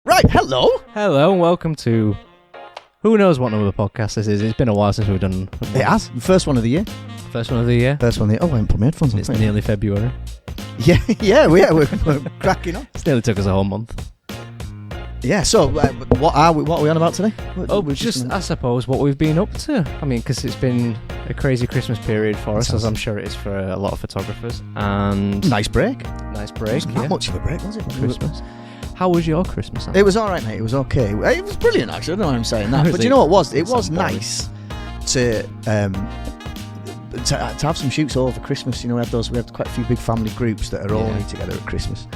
Right, hello. Hello and welcome to who knows what number of podcast this is. It's been a while since we've done It has. First one of the year. first one of the year. First one of the year. Oh, I haven't put my headphones on. It's nearly February. We're cracking on. It's nearly took us a whole month. Yeah, so what are we on about today? I suppose what we've been up to. I mean, because it's been a crazy Christmas period for us, as I'm sure it is for a lot of photographers. And nice break. Nice break. Not much of a break, was it? Christmas. How was your Christmas, Andy? It was all right, mate. It was okay. It was brilliant, actually. I don't know why I'm saying that. But you know what it was? It was nice to have some shoots all over Christmas. You know, we had quite a few big family groups that are all together at Christmas.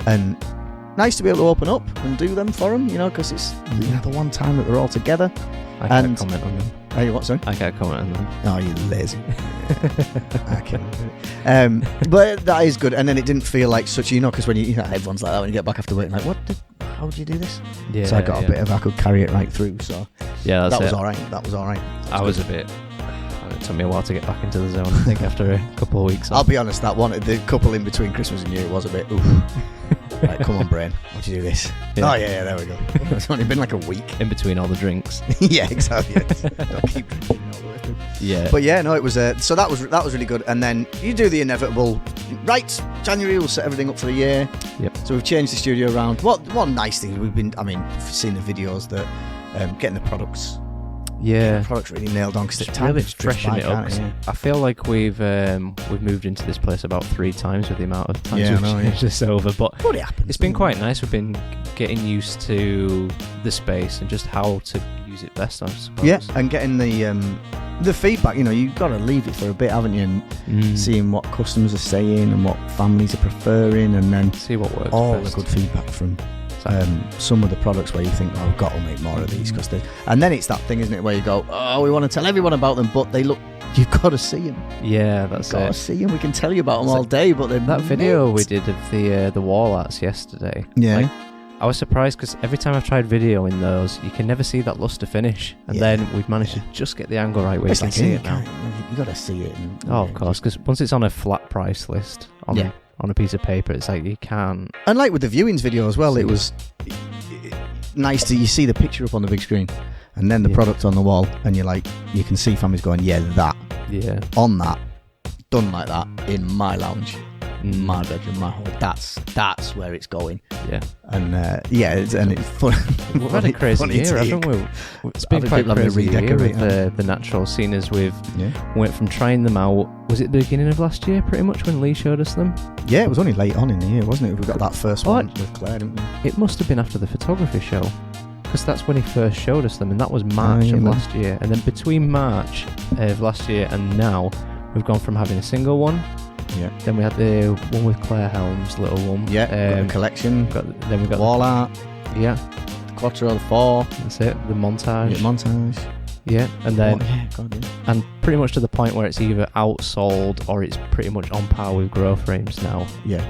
And nice to be able to open up and do them for them, you know, because it's the one time that they're all together. I can't comment on them. Hey, what, sorry? I can't comment on them. Oh, you lazy. I can't. But that is good. And then it didn't feel like such, you know, because when you everyone's like that when you get back after work, like, how did you do this? Yeah. So I got a bit of, I could carry it right through. So yeah, that was all right. That was all right. It took me a while to get back into the zone, I think, after a couple of weeks. I'll be honest, the couple in between Christmas and New Year was a bit, oof. Right, come on, brain. Why'd you do this? Yeah. Oh, yeah, there we go. It's only been like a week. In between all the drinks. Yeah, exactly. Don't keep drinking all the way through. Yeah. But yeah, no, it was, so that was really good. And then you do the inevitable, right, January, we'll set everything up for the year. Yep. So we've changed the studio around. One nice thing, you've seen the videos that getting the products. Yeah, the products really nailed on because it's really freshen it up. I feel like we've moved into this place about 3 times with the amount of times we've changed this over. But it's been quite nice. We've been getting used to the space and just how to use it best, I suppose. Yeah, and getting the feedback. You know, you've got to leave it for a bit, haven't you? And seeing what customers are saying and what families are preferring, and then see what works. All best. the good feedback from. Some of the products where you think, oh, I've got to make more of these because and then it's that thing, isn't it, where you go, oh, we want to tell everyone about them, but you've got to see them. Yeah, that's you've got to see them. We can tell you about them all day, but that video we did of the wall arts yesterday. Yeah, I was surprised because every time I've tried videoing those, you can never see that luster finish, and then we've managed to just get the angle right where you can see it now. You got to see it. Of course, because once it's on a flat price list on a piece of paper, it's like you can't. And like with the viewings video as well, it was nice to you see the picture up on the big screen and then the product on the wall, and you're like, you can see families going, on that, done like that in my lounge, my bedroom, my hall. That's where it's going. Yeah, and it's fun. We've had a crazy year, haven't we? It's been quite crazy year with the natural scene as we've went from trying them out. Was it the beginning of last year, pretty much, when Lee showed us them? Yeah, it was only late on in the year, wasn't it? We got that first one with Claire, didn't we? It must have been after the photography show, because that's when he first showed us them, and that was March of last year. And then between March of last year and now, we've gone from having a single one. Yeah. Then we had the one with Claire Helms, little one. Yeah. Got a collection. Then we got wall art. Yeah. The Quattro, the 4. That's it. The montage. Yeah, montage. Yeah. And then and pretty much to the point where it's either outsold or it's pretty much on par with Grow Frames now. Yeah.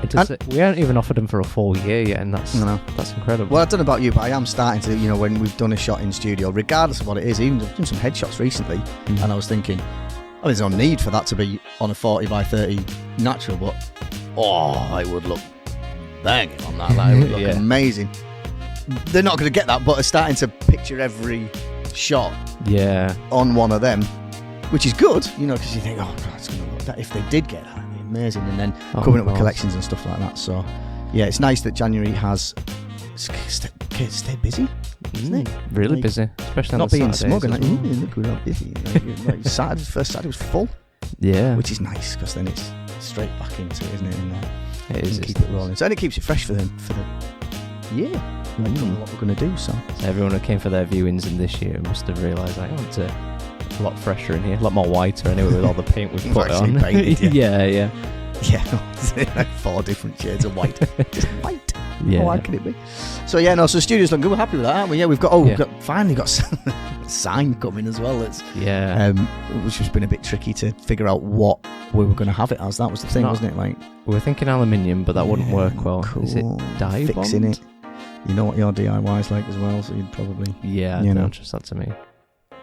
We haven't even offered them for a full year yet, and that's incredible. Well, I don't know about you, but I am starting to, you know, when we've done a shot in studio, regardless of what it is, even done some headshots recently, and I was thinking, well, there's no need for that to be on a 40 by 30 natural, but it would look banging on that. Like, it would look amazing. They're not going to get that, but are starting to picture every shot on one of them, which is good, you know, because you think, oh God, it's going to look that. If they did get that, it'd be amazing. And then coming up with collections and stuff like that. So yeah, it's nice that January has stayed busy. Isn't it? Really busy, especially not on the being Saturdays smug and like, look, we're not busy. First Saturday was full. Yeah, which is nice because then it's straight back into it, isn't it? And it is. Keep it rolling. So and it keeps it fresh for the year. What we're going to do. So everyone who came for their viewings in this year must have realised I want a lot fresher in here, a lot more whiter anyway with all the paint we've put on. Painted, yeah. Like 4 different shades of white. Just white. Yeah. How hard can it be? So so the studio's looking good. We're happy with that, aren't we? Yeah, we've finally got sign coming as well. Which has been a bit tricky to figure out what we were going to have it as. That was the thing, wasn't it? Like we were thinking aluminium, but that wouldn't work well. Cool. Is it dye fixing bond? It? You know what your DIY's like as well, so you'd probably don't trust that to me.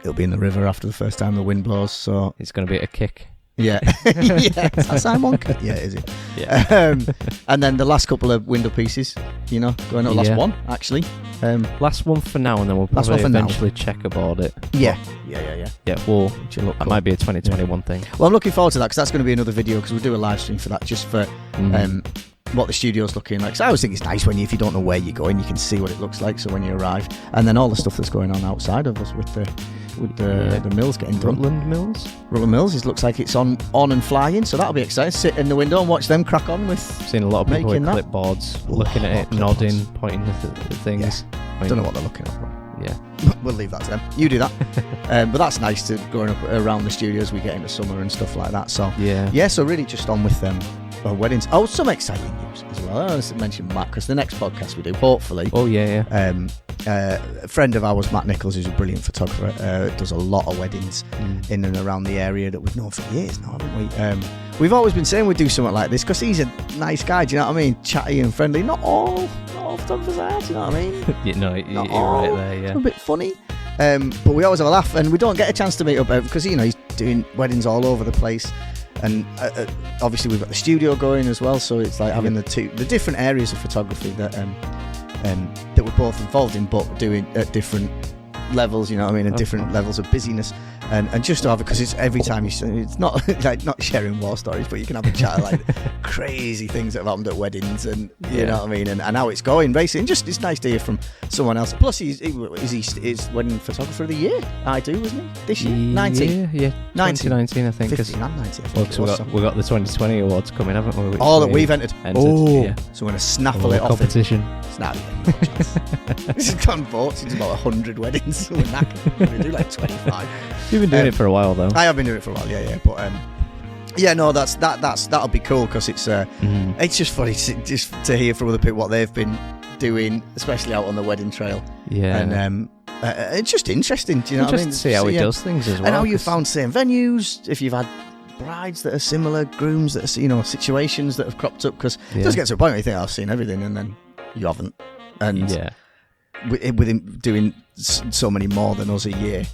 It'll be in the river after the first time the wind blows, so it's going to be a kick. Yeah. Yeah. Is that Simon Wonka? Yeah, is it? Yeah. And then the last couple of window pieces, going up. Last one, actually. Last one for now, and then we'll probably eventually checkerboard it. Yeah. Yeah, that might be a 2021 thing. Well, I'm looking forward to that because that's going to be another video because we'll do a live stream for that just for what the studio's looking like. So I always think it's nice if you don't know where you're going, you can see what it looks like. So when you arrive, and then all the stuff that's going on outside of us with the mills getting done. Rutland Mills. Rutland Mills. It looks like it's on and flying. So that'll be exciting. Sit in the window and watch them crack on with. Seen a lot of people with clipboards, looking at it, nodding, pointing at things. Yeah. Don't know what they're looking at. Yeah. We'll leave that to them. You do that. But that's nice to growing up around the studio as we get into summer and stuff like that. So yeah. So really just on with them. Weddings. Oh, some exciting news as well. I want to mention Matt because the next podcast we do, hopefully. Oh yeah. A friend of ours, Matt Nichols, who's a brilliant photographer, does a lot of weddings in and around the area that we've known for years now, haven't we? We've always been saying we'd do something like this because he's a nice guy. Do you know what I mean? Chatty and friendly. Not all photographers are. Do you know what I mean? You're right there. Yeah. A bit funny. But we always have a laugh, and we don't get a chance to meet up because he's doing weddings all over the place. And obviously we've got the studio going as well, so it's like having the different areas of photography that we're both involved in, but doing at different levels, and different levels of busyness, and just to have it because it's every time it's not like not sharing war stories, but you can have a chat like crazy things that have happened at weddings, and you know what I mean, and how it's going basically, and just it's nice to hear from someone else. Plus he's wedding photographer of the year, wasn't he this year? 19, 2019 I think. 15 and 19 I think. We got the 2020 awards coming, haven't we? All that we've entered. Yeah. So we're going to snaffle it off competition. This has gone votes into about 100 weddings, so we're knackered. We're going to do like 25. You've been doing it for a while though. I have been doing it for a while, yeah. But that'll be cool because it's just funny to hear from other people what they've been doing, especially out on the wedding trail. Yeah. And it's just interesting. Do you know what I mean? Just to see how he does things as well. And how you found same venues, if you've had brides that are similar, grooms that are, situations that have cropped up, because it does get to a point where you think I've seen everything, and then you haven't. And with him doing so many more than us a year.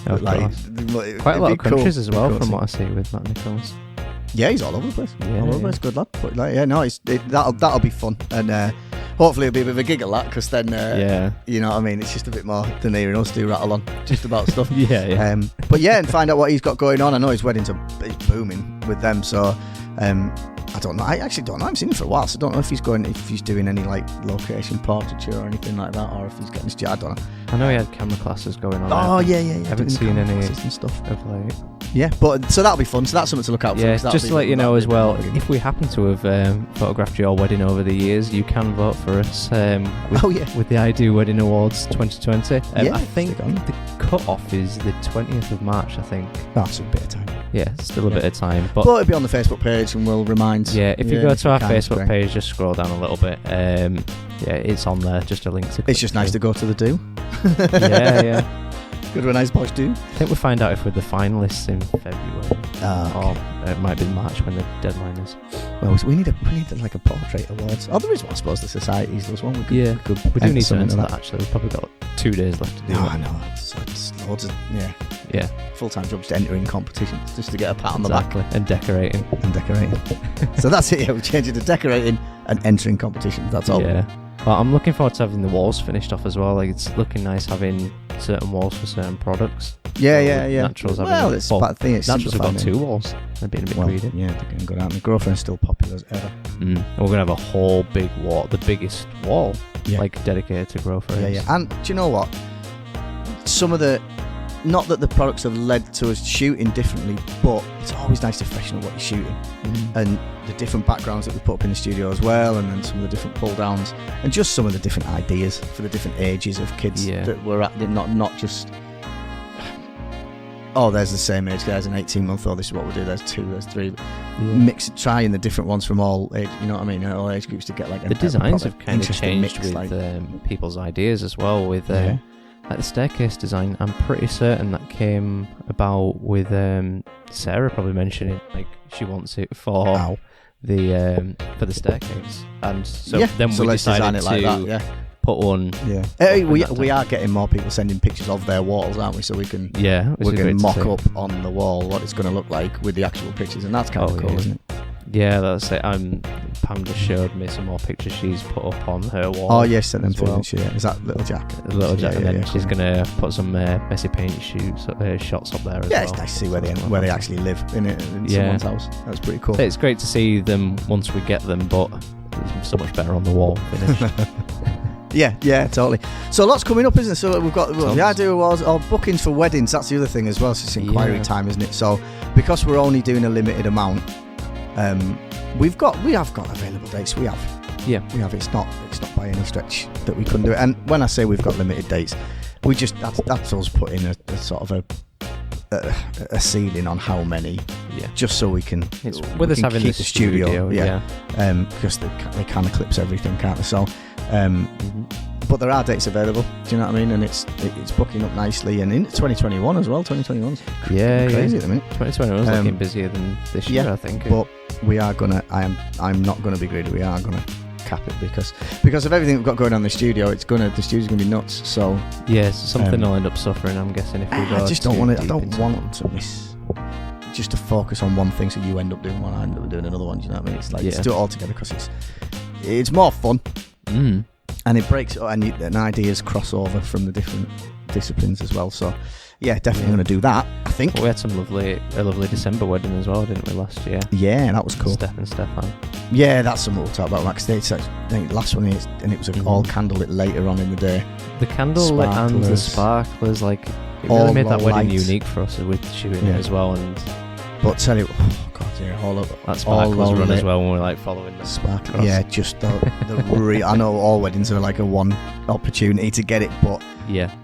Quite a lot of countries as well, from what I see with Matt Nichols. Yeah, he's all over the place. All over the place, good lad. But that'll be fun, and hopefully it'll be a bit of a giggle that, because then you know what I mean. It's just a bit more than hearing us do rattle on just about stuff. But and find out what he's got going on. I know his weddings are booming with them, so I don't know. I actually don't know. I haven't seen him for a while, so I don't know if he's doing any like location portraiture or anything like that, or if he's getting his. I don't know. I know he had camera classes going on. Oh yeah. I haven't seen any and stuff of late. Yeah, but so that'll be fun. So that's something to look out for. Yeah, just to let you know as well, if we happen to have photographed your wedding over the years, you can vote for us with the I Do Wedding Awards 2020. I think the cut-off is the 20th of March, I think. That's a bit of time. Yeah, still a bit of time. But it'll be on the Facebook page and we'll remind. Yeah, if you go to our Facebook page, just scroll down a little bit. It's on there, just a link to. It's just nice to go to the do. Yeah. Go to a nice posh do. I think we'll find out if we're the finalists in February. Or it might be March when the deadline is. Well, we need like a portrait awards. Oh, there is one, I suppose. The Societies does one. We do need to enter that actually. We've probably got 2 days left to do it. I know. So it's loads of full-time jobs to enter in competitions just to get a pat on the back. And decorating. So that's it. We're changing to decorating and entering competitions. That's all. Yeah. Well, I'm looking forward to having the walls finished off as well. Like, it's looking nice having certain walls for certain products. Yeah. Naturals it's the thing. It's Naturals have got 2 walls. They're being a bit greedy. Yeah, they're getting good out. My girlfriend's still popular as ever. And we're going to have a whole big wall, the biggest wall, like dedicated to grow frames. Yeah. And do you know what? Some of the... Not that the products have led to us shooting differently, but it's always nice to freshen up what you're shooting. And the different backgrounds that we put up in the studio as well, and then some of the different pull downs, and just some of the different ideas for the different ages of kids that we're at. Not just, there's the same age, there's an 18-month-old, this is what we'll do, there's 2, there's 3. Trying the different ones from all age, you know what I mean, all age groups to get like the designs have kind of changed with people's ideas as well, with like the staircase design. I'm pretty certain that came about with Sarah probably mentioning like she wants it for the staircase, and so then we decided design it like that, put one. Yeah, we are getting more people sending pictures of their walls, aren't we? So we can mock up on the wall what it's going to look like with the actual pictures, and that's kind of cool, isn't it? Yeah, that's it. Pam just showed me some more pictures she's put up on her wall. Oh, yes, sent them through. Is that Little Jack? Little Jack, and then she's going to put some messy paint shots up there as well. Yeah, it's nice to see where they actually live in someone's house. That's pretty cool. So it's great to see them once we get them, but it's so much better on the wall finished. Yeah, totally. So lots coming up, isn't it? So we've got the idea was bookings for weddings. That's the other thing as well. So it's inquiry time, isn't it? So because we're only doing a limited amount, we have got available dates. We have. It's not by any stretch that we couldn't do it. And when I say we've got limited dates, we just that's us putting a sort of a ceiling on how many. Yeah. Just so we can. It's with us having the studio. Yeah. Because they can eclipse everything, can't they? So. But there are dates available. Do you know what I mean? And it's booking up nicely, and in 2021 as well. 2021's crazy at the minute. 2021's looking busier than this year, I think. But we are gonna. I'm not gonna be greedy. We are gonna cap it because of everything we've got going on in the studio. The studio's gonna be nuts. So something will end up suffering. I'm guessing if we go. I just don't want it. I don't want to miss. Just to focus on one thing, so you end up doing one, I end up doing another one. Do you know what I mean? It's like let's do it all together because it's more fun. And it breaks, and ideas cross over from the different disciplines as well. So, definitely going to do that, I think. Well, we had a lovely December wedding as well, didn't we, last year? Yeah, that was cool. Steph and Stefan. Yeah, that's something we'll talk about backstage. I think the last one is, and it was all candlelit later on in the day. The candlelit and the sparklers, it really made that wedding unique for us with shooting it as well. But tell you, all of that sparklers run as well when we're following the sparklers. Yeah, just I know all weddings are like a one opportunity to get it, but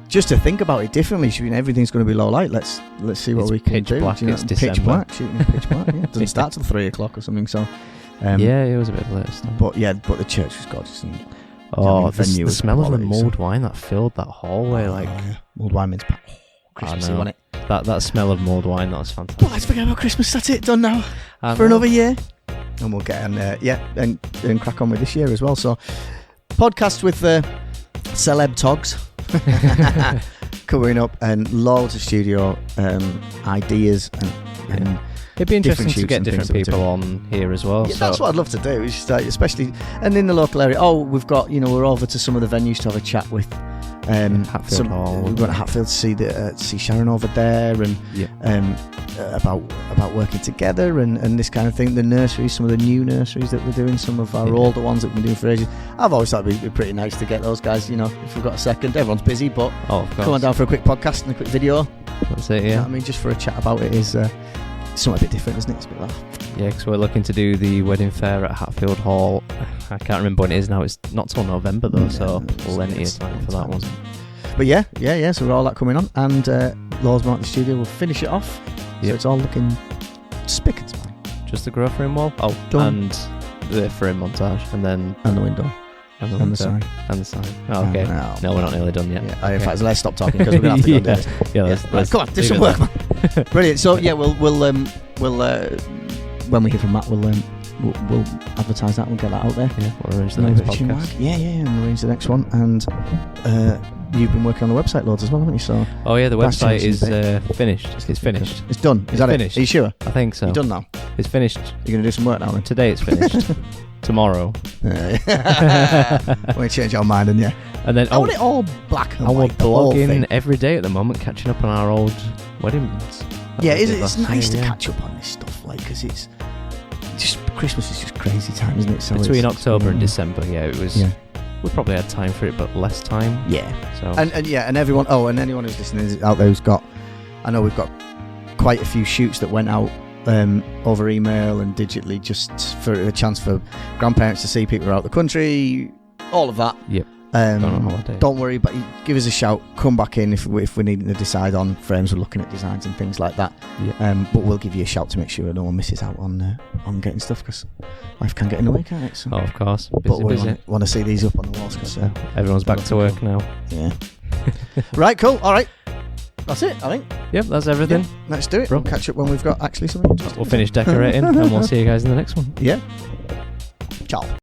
just to think about it differently. Everything's going to be low light. Let's see what we can do. Black, it's pitch black, shooting in pitch black. Yeah. It doesn't start till 3 o'clock or something. So it was a bit late. But the church was gorgeous. And, the smell of the mulled wine that filled that hallway, mulled wine means Christmassy, wasn't it? That smell of mulled wine, that was fantastic. But let's forget about Christmas. That's it, done now for another year, and we'll get and crack on with this year as well. So, podcast with celeb togs coming up, and loads of studio ideas and it'd be interesting to get different people on here as well. Yeah, that's what I'd love to do. Especially and in the local area. Oh, we've got we're over to some of the venues to have a chat with. Hatfield Hall. We've got to Hatfield to see Sharon over there, and about working together and this kind of thing. The nurseries, some of the new nurseries that we're doing, some of our older ones that we've been doing for ages. I've always thought it'd be pretty nice to get those guys. If we've got a second, everyone's busy, but come on down for a quick podcast and a quick video. That's it. Yeah, you know what I mean, just for a chat about it is something a bit different, isn't it? It's a bit laugh. Yeah, because we're looking to do the wedding fair at Hatfield Hall. I can't remember when it is now. It's not till November though, so plenty of time for that one. But yeah. So we're all that coming on, and Laws Mark the Studio will finish it off. So it's all looking spick and span. Just the grow frame wall. Oh, done. And the frame montage, and the window. And the sign. Oh, okay. No, we're not nearly done yet. Yeah, in fact, let's stop talking because we're going to have to go do this. Let's come on, do some work, man. Brilliant. So we'll when we hear from Matt, we'll advertise that. We'll get that out there. Yeah, we'll arrange the next podcast. And arrange the next one. And you've been working on the website loads as well, haven't you? So the website is finished. It's finished. It's done. Is that finished? Are you sure? I think so. You're done now. It's finished. You're going to do some work now then? Today it's finished. Tomorrow. We change our mind, and and then I want it all black and white. We're blogging every day at the moment, catching up on our old weddings. It's nice to catch up on this stuff, because it's just Christmas is just crazy time, isn't it? So between October and December, it was. Yeah. We probably had time for it, but less time. Yeah. So and everyone. Oh, and anyone who's listening out there who's got, I know we've got quite a few shoots that went out over email and digitally, just for a chance for grandparents to see people out the country, all of that. Yep. Don't worry, but give us a shout. Come back in if we're needing to decide on frames. We're looking at designs and things like that. Yep. But we'll give you a shout to make sure no one misses out on getting stuff, because life can get in the way, can't it? So, of course. Busy. Want to see these up on the walls, because everyone's back to work now. Yeah. Right. Cool. All right. That's it, I think. Yep, that's everything. Yeah, let's do it. We'll catch up when we've got actually something interesting. We'll finish decorating and we'll see you guys in the next one. Yeah. Ciao.